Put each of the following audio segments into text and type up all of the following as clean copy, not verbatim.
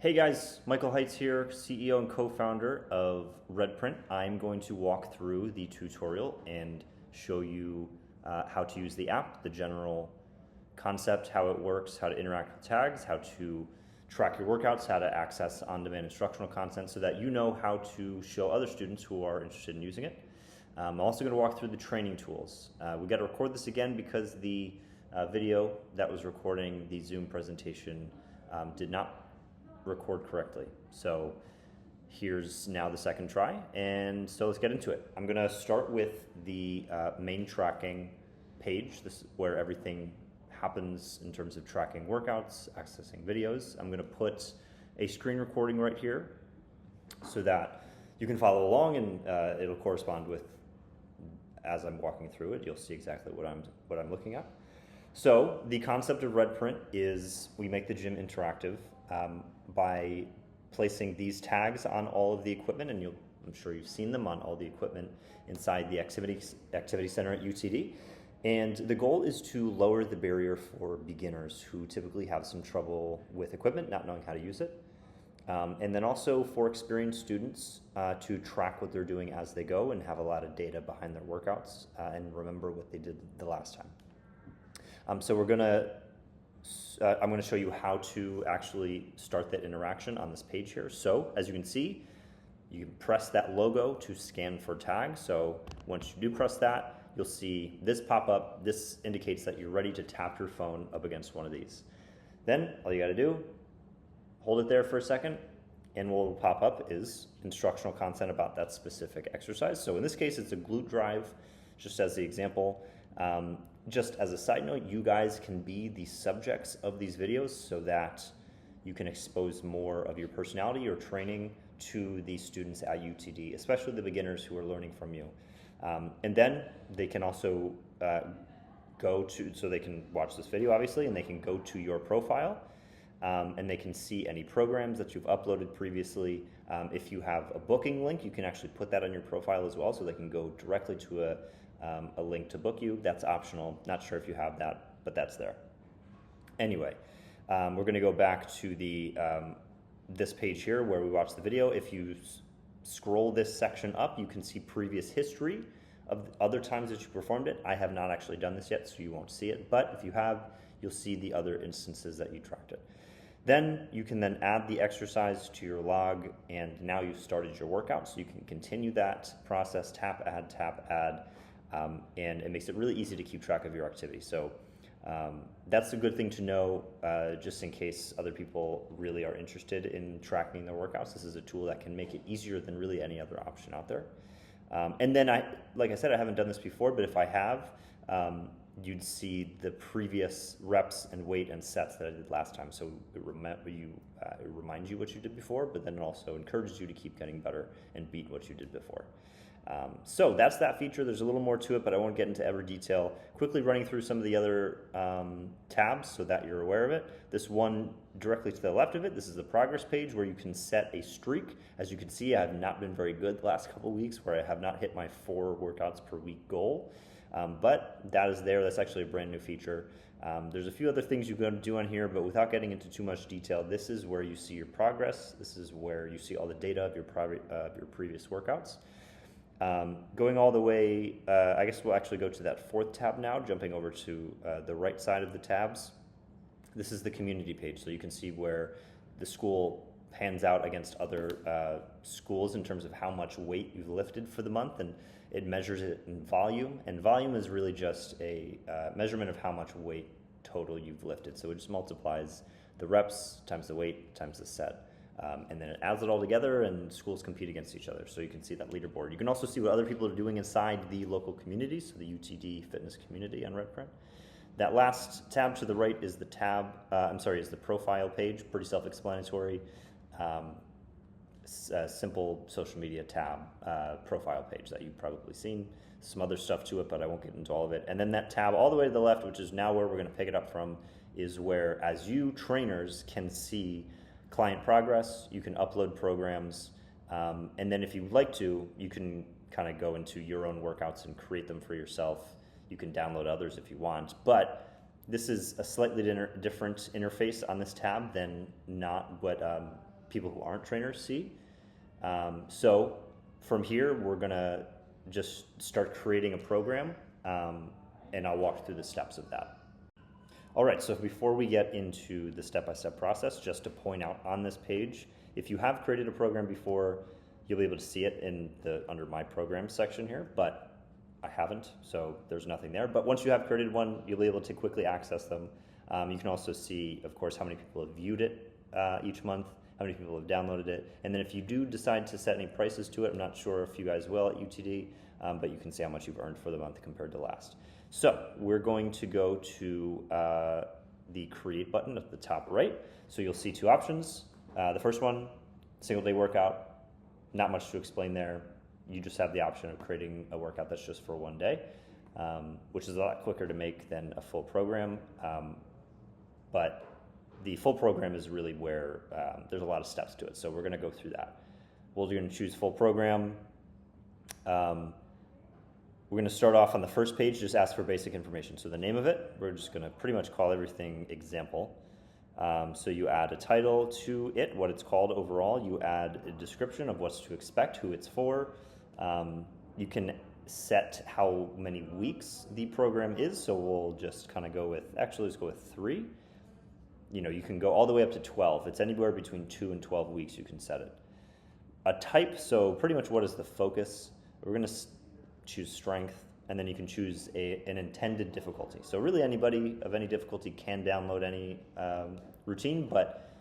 Hey guys, Michael Heitz here, CEO and co-founder of Redprint. I'm going to walk through the tutorial and show you how to use the app, the general concept, how it works, how to interact with tags, how to track your workouts, how to access on-demand instructional content so that you know how to show other students who are interested in using it. I'm also going to walk through the training tools. We got to record this again because the video that was recording the Zoom presentation did not record correctly. So here's now the second try, and so let's get into it. I'm gonna start with the main tracking page. This is where everything happens in terms of tracking workouts, accessing videos. I'm gonna put a screen recording right here so that you can follow along, and it'll correspond with, as I'm walking through it, you'll see exactly what I'm looking at. So the concept of Redprint is we make the gym interactive by placing these tags on all of the equipment, and I'm sure you've seen them on all the equipment inside the activity center at UTD. And the goal is to lower the barrier for beginners who typically have some trouble with equipment, not knowing how to use it. And then also for experienced students to track what they're doing as they go and have a lot of data behind their workouts and remember what they did the last time. So I'm going to show you how to actually start that interaction on this page here. So as you can see, you can press that logo to scan for tags. So once you do press that, you'll see this pop up. This indicates that you're ready to tap your phone up against one of these. Then all you got to do, hold it there for a second, and what will pop up is instructional content about that specific exercise. So in this case, it's a glute drive, just as the example. Just as a side note, you guys can be the subjects of these videos so that you can expose more of your personality or training to the students at UTD, especially the beginners who are learning from you. And then they can also so they can watch this video obviously, and they can go to your profile and they can see any programs that you've uploaded previously. If you have a booking link, you can actually put that on your profile as well, so they can go directly to a link to book you. That's optional. Not sure if you have that, but that's there. Anyway, we're going to go back to the this page here where we watched the video. If you scroll this section up, you can see previous history of other times that you performed it. I have not actually done this yet, so you won't see it, but if you have, you'll see the other instances that you tracked it. Then you can then add the exercise to your log, and now you've started your workout, so you can continue that process, tap, add, and it makes it really easy to keep track of your activity. So that's a good thing to know, just in case other people really are interested in tracking their workouts. This is a tool that can make it easier than really any other option out there. And then like I said, I haven't done this before, but if I have, you'd see the previous reps and weight and sets that I did last time. So it reminds you what you did before, but then it also encourages you to keep getting better and beat what you did before. So that's that feature. There's a little more to it, but I won't get into every detail. Quickly running through some of the other tabs so that you're aware of it. This one directly to the left of it, this is the progress page where you can set a streak. As you can see, I have not been very good the last couple weeks, where I have not hit my 4 workouts per week goal. But that is there. That's actually a brand new feature. There's a few other things you can do on here, but without getting into too much detail, this is where you see your progress. This is where you see all the data of your previous workouts. Going all the way, I guess we'll actually go to that 4th tab now, jumping over to the right side of the tabs. This is the community page, so you can see where the school pans out against other schools in terms of how much weight you've lifted for the month, and it measures it in volume, and volume is really just a measurement of how much weight total you've lifted. So it just multiplies the reps times the weight times the set. And then it adds it all together, and schools compete against each other. So you can see that leaderboard. You can also see what other people are doing inside the local community, so the UTD fitness community on Redprint. That last tab to the right is the is the profile page, pretty self-explanatory. Simple social media tab, profile page that you've probably seen. Some other stuff to it, but I won't get into all of it. And then that tab all the way to the left, which is now where we're going to pick it up from, is where, as you trainers can see client progress, you can upload programs, and then if you'd like to, you can kind of go into your own workouts and create them for yourself. You can download others if you want, but this is a slightly different interface on this tab than not what people who aren't trainers see. So from here, we're gonna just start creating a program, and I'll walk through the steps of that. All right, so before we get into the step-by-step process, just to point out on this page, if you have created a program before, you'll be able to see it in the under My Programs section here, but I haven't, so there's nothing there. But once you have created one, you'll be able to quickly access them. You can also see, of course, how many people have viewed it each month, how many people have downloaded it, and then if you do decide to set any prices to it, I'm not sure if you guys will at UTD, but you can see how much you've earned for the month compared to last. So we're going to go to the Create button at the top right. So you'll see two options. The first one, single day workout, not much to explain there. You just have the option of creating a workout that's just for one day, which is a lot quicker to make than a full program. But the full program is really where there's a lot of steps to it. So we're going to go through that. We're going to choose full program. We're going to start off on the first page, just ask for basic information. So the name of it, we're just going to pretty much call everything example. So you add a title to it, what it's called overall. You add a description of what's to expect, who it's for. You can set how many weeks the program is. So we'll just kind of go with, actually let's go with 3. You know, you can go all the way up to 12. It's anywhere between 2 and 12 weeks you can set it. A type, so pretty much what is the focus? We're going to choose strength, and then you can choose an intended difficulty. So really anybody of any difficulty can download any routine, but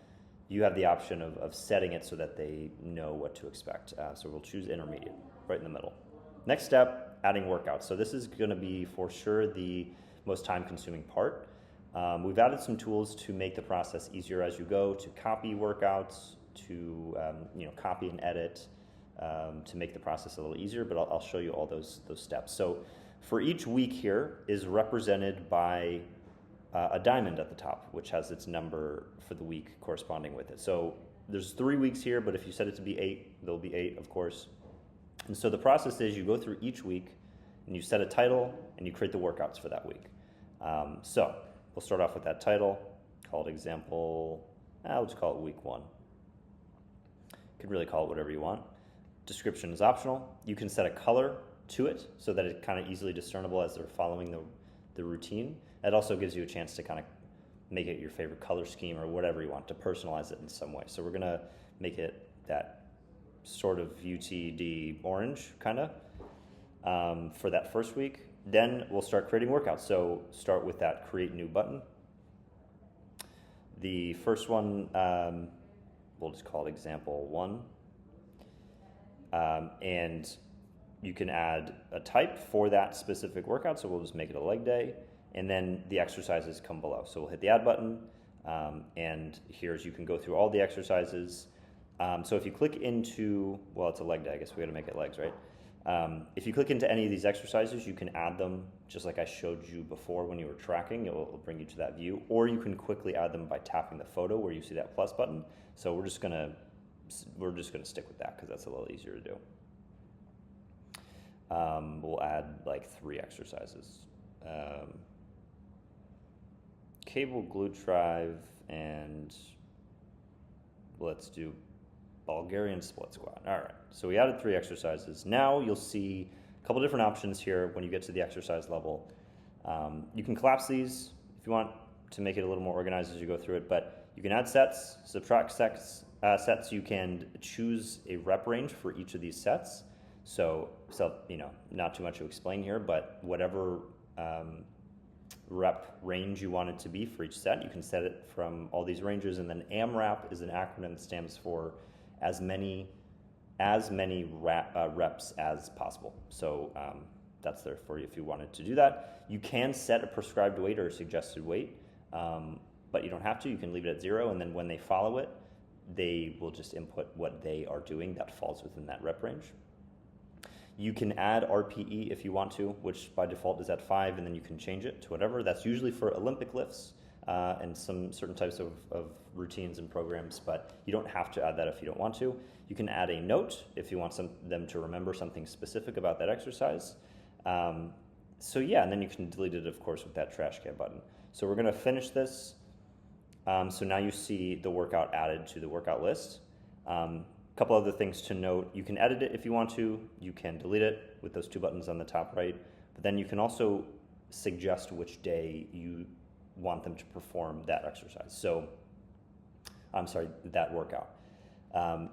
you have the option of setting it so that they know what to expect. So we'll choose intermediate, right in the middle. Next step, adding workouts. So this is going to be for sure the most time-consuming part. We've added some tools to make the process easier as you go, to copy workouts, to copy and edit, to make the process a little easier, but I'll show you all those steps. So for each week here is represented by a diamond at the top, which has its number for the week corresponding with it. So there's 3 weeks here, but if you set it to be 8, there'll be 8, of course. And so the process is you go through each week and you set a title and you create the workouts for that week. So we'll start off with that title, call it example, let's call it week 1. You can really call it whatever you want. Description is optional. You can set a color to it so that it's kind of easily discernible as they're following the routine. It also gives you a chance to kind of make it your favorite color scheme or whatever you want, to personalize it in some way. So we're going to make it that sort of UTD orange kind of for that first week. Then we'll start creating workouts. So start with that create new button. The first one, we'll just call it example 1. And you can add a type for that specific workout, so we'll just make it a leg day, and then the exercises come below. So we'll hit the add button, and here's, you can go through all the exercises. So if you click into, well, it's a leg day, I guess we gotta make it legs, right? If you click into any of these exercises, you can add them just like I showed you before when you were tracking. It will bring you to that view, or you can quickly add them by tapping the photo where you see that plus button. So we're just gonna stick with that because that's a little easier to do. We'll add like 3 exercises. Cable glute drive, and let's do Bulgarian split squat. All right, so we added 3 exercises. Now you'll see a couple different options here when you get to the exercise level. You can collapse these if you want to make it a little more organized as you go through it, but you can add sets, subtract sets. You can choose a rep range for each of these sets. So not too much to explain here, but whatever rep range you want it to be for each set, you can set it from all these ranges. And then AMRAP is an acronym that stands for as many reps as possible. So that's there for you if you wanted to do that. You can set a prescribed weight or a suggested weight, but you don't have to. You can leave it at 0, and then when they follow it, they will just input what they are doing that falls within that rep range. You can add RPE if you want to, which by default is at 5, and then you can change it to whatever. That's usually for Olympic lifts and some certain types of routines and programs, but you don't have to add that if you don't want to. You can add a note if you want them to remember something specific about that exercise. So yeah, and then you can delete it, of course, with that trash can button. So we're going to finish this. So now you see the workout added to the workout list. Couple other things to note: you can edit it if you want to. You can delete it with those two buttons on the top right. But then you can also suggest which day you want them to perform that exercise. So, I'm sorry, that workout.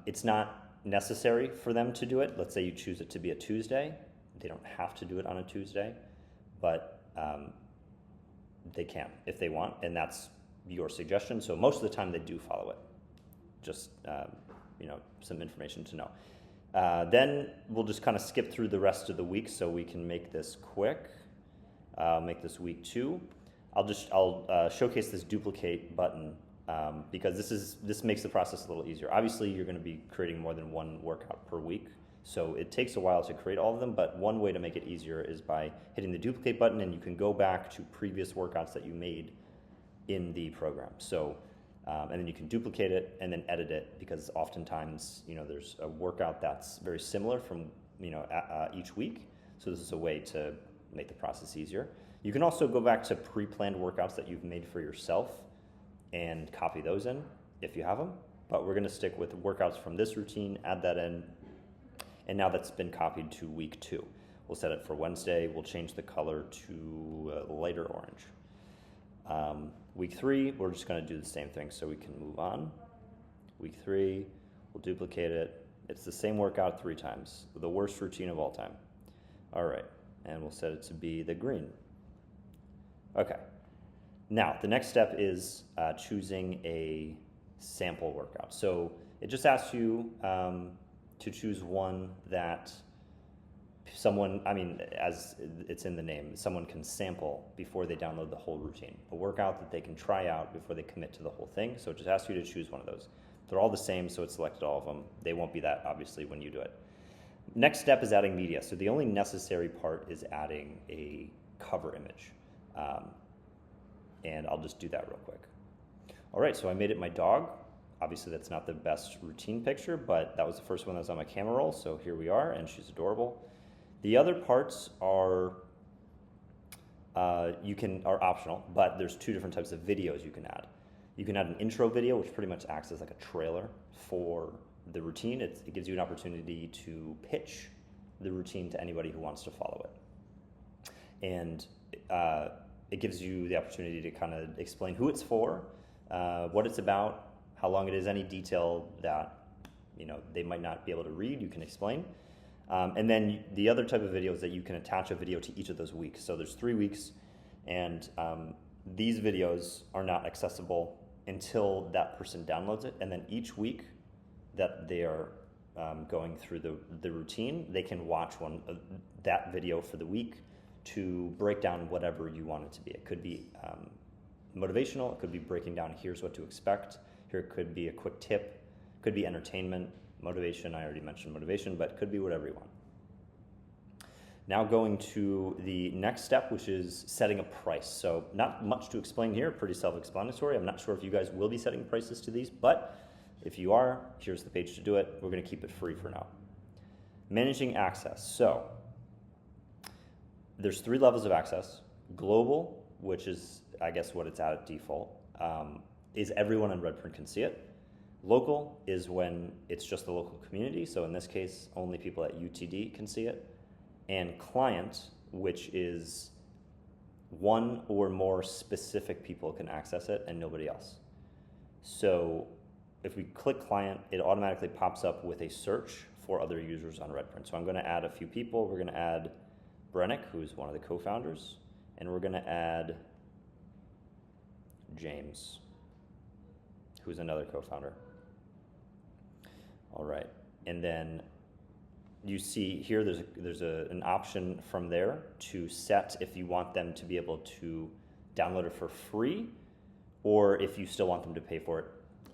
It's not necessary for them to do it. Let's say you choose it to be a Tuesday. They don't have to do it on a Tuesday, but they can if they want, and that's your suggestion. So most of the time they do follow it. Just some information to know. Then we'll just kind of skip through the rest of the week so we can make this quick. Make this week 2. I'll showcase this duplicate button because this makes the process a little easier. Obviously, you're going to be creating more than one workout per week, so it takes a while to create all of them, but one way to make it easier is by hitting the duplicate button, and you can go back to previous workouts that you made in the program. So, and then you can duplicate it and then edit it, because oftentimes, there's a workout that's very similar from, each week. So this is a way to make the process easier. You can also go back to pre-planned workouts that you've made for yourself and copy those in if you have them. But we're going to stick with workouts from this routine, add that in, and now that's been copied to week 2. We'll set it for Wednesday. We'll change the color to lighter orange. Week 3, we're just going to do the same thing, so we can move on. Week 3, we'll duplicate it. It's the same workout 3 times, the worst routine of all time. All right, and we'll set it to be the green. Okay, now the next step is choosing a sample workout. So it just asks you to choose one that someone, as it's in the name, someone can sample before they download the whole routine. A workout that they can try out before they commit to the whole thing. So it just asks you to choose one of those. They're all the same, so it selected all of them. They won't be that, obviously, when you do it. Next step is adding media. So the only necessary part is adding a cover image. And I'll just do that real quick. All right, so I made it my dog. Obviously, that's not the best routine picture, but that was the first one that was on my camera roll, so here we are, and she's adorable. The other parts are optional, but there's 2 different types of videos you can add. You can add an intro video, which pretty much acts as like a trailer for the routine. It gives you an opportunity to pitch the routine to anybody who wants to follow it. And it gives you the opportunity to kind of explain who it's for, what it's about, how long it is, any detail that they might not be able to read, you can explain. And then the other type of video is that you can attach a video to each of those weeks. So there's 3 weeks, and these videos are not accessible until that person downloads it. And then each week that they are going through the routine, they can watch that video for the week to break down whatever you want it to be. It could be motivational, it could be breaking down, here's what to expect. Here it could be a quick tip, could be entertainment, motivation, I already mentioned motivation, but it could be whatever you want. Now going to the next step, which is setting a price. So not much to explain here, pretty self-explanatory. I'm not sure if you guys will be setting prices to these, but if you are, here's the page to do it. We're going to keep it free for now. Managing access. So there's 3 levels of access. Global, which is, I guess, what it's at default, is everyone on Redprint can see it. Local is when it's just the local community. So in this case, only people at UTD can see it. And client, which is 1 or more specific people can access it and nobody else. So if we click client, it automatically pops up with a search for other users on Redprint. So I'm going to add a few people. We're going to add Brennick, who's one of the co-founders, and we're going to add James, who's another co-founder. All right, and then you see here there's an option from there to set if you want them to be able to download it for free, or if you still want them to pay for it,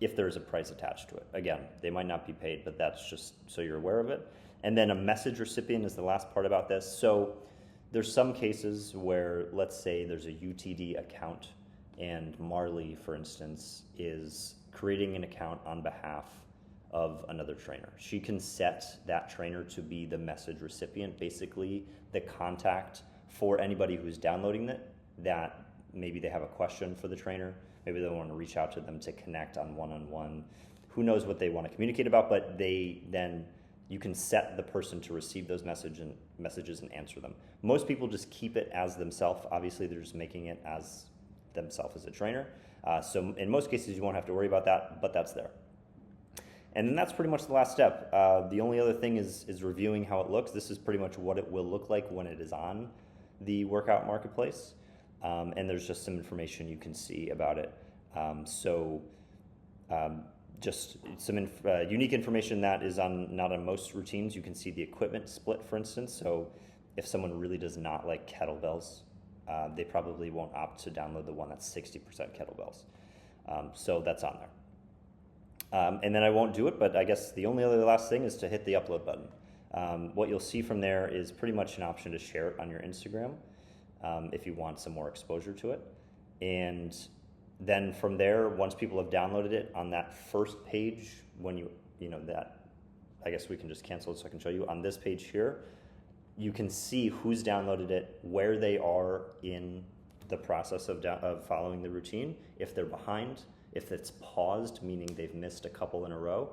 if there's a price attached to it. Again, they might not be paid, but that's just so you're aware of it. And then a message recipient is the last part about this. So there's some cases where, let's say there's a UTD account and Marley, for instance, is creating an account on behalf of another trainer. She can set that trainer to be the message recipient, basically the contact for anybody who's downloading it, that maybe they have a question for the trainer, maybe they want to reach out to them to connect on one-on-one, who knows what they want to communicate about, but you can set the person to receive those messages and answer them. Most people just keep it as themselves. Obviously, they're just making it as themselves as a trainer. So in most cases, you won't have to worry about that, but that's there. And then that's pretty much the last step. The only other thing is reviewing how it looks. This is pretty much what it will look like when it is on the workout marketplace. And there's just some information you can see about it. Just some unique information that is not on most routines. You can see the equipment split, for instance. So if someone really does not like kettlebells, they probably won't opt to download the one that's 60% kettlebells. So that's on there. And then I won't do it, but I guess the only other last thing is to hit the upload button. What you'll see from there is pretty much an option to share it on your Instagram if you want some more exposure to it. And then from there, once people have downloaded it, on that first page, I guess we can just cancel it so I can show you. On this page here, you can see who's downloaded it, where they are in the process of following the routine, if they're behind, if it's paused, meaning they've missed a couple in a row.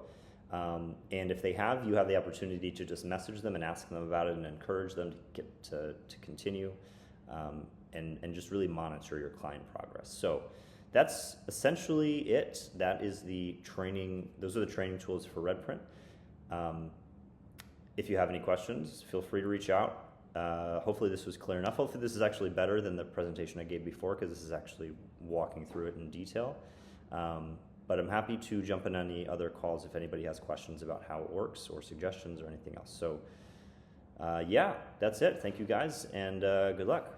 And if they have, you have the opportunity to just message them and ask them about it and encourage them to get to continue and just really monitor your client progress. So that's essentially it. That is the training. Those are the training tools for Redprint. If you have any questions, feel free to reach out. Hopefully this was clear enough. Hopefully this is actually better than the presentation I gave before, because this is actually walking through it in detail. But I'm happy to jump in any other calls if anybody has questions about how it works or suggestions or anything else. So yeah, that's it. Thank you guys, and good luck.